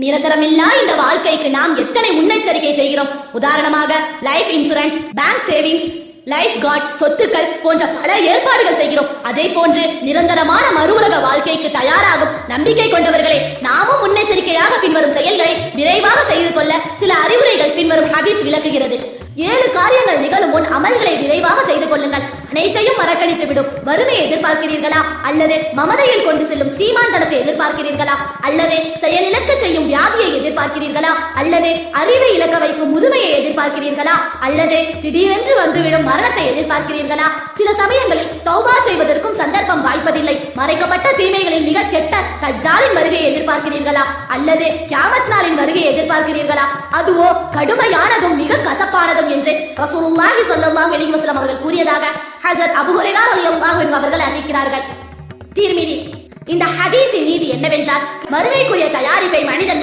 நிரந்தரமில்லா இந்த வாழ்க்கைக்கு நாம் எத்தனை முன்னெச்சரிக்கை செய்கிறோம். உதாரணமாக life insurance, bank savings, life card, சொத்துக்கள் போன்ற பல ஏற்பாடுகள் செய்கிறோம். அதே போன்று நிரந்தரமான மறு உலக வாழ்க்கைக்கு தயாராகும் நம்பிக்கை கொண்டவர்களே, நாமும் முன்னெச்சரிக்கையாக பின்வரும் செயல்களை விரைவாக செய்து கொள்ள சில அறிவுரைகள் பின்வரும் ஹதீஸ் விளக்குகிறது. 7 காரியங்கள் நிகழும் முன் அமல்களை விரைவாக செய்து கொள்ளுங்கள். அனைத்தையும் மறக்கடித்து விடும் வறுமையை எதிர்பார்க்கிறீர்களா, அல்லது மமதையில் கொண்டு செல்லும் சீமாண்டனத்தை எதிர்பார்க்கிறீர்களா, அல்லது செயலிழக்க செய்யும் வியாதியை எதிர்பார்க்கிறீர்களா, அல்லது அறிவை இழக்க வைக்கும் முதுமையை எதிர்பார்க்கிறீர்களா, அல்லது திடீரென்று வந்துவிடும் மரணத்தை எதிர்பார்க்கிறீர்களா? சில சமயங்களில் தௌபா செய்வதற்கும் சந்தர்ப்பம் வாய்ப்பதில்லை. மறைக்கப்பட்ட தீமைகளின் மிக கெட்ட தஜ்ஜாலின் வருகையை எதிர்பார்க்கிறீர்களா, அல்லது கியாமத் நாளின் வருகையை எதிர்பார்க்கிறீர்களா? அதுவோ கடுமையானதும் மிக கசப்பானதும் என்று ரசூலுல்லாஹி ஸல்லல்லாஹு அலைஹி வஸல்லம் அவர்கள் கூறியதாக ஹஜ்ரத் அபூ ஹுரைரா ரலியல்லாஹு அன்ஹு அவர்கள் அறிவிக்கிறார்கள். தீர்மிதி. இந்த ஹதீஸின் நீதி என்னவென்றால், மறுமைக்குரிய தயாரிப்பை மனிதன்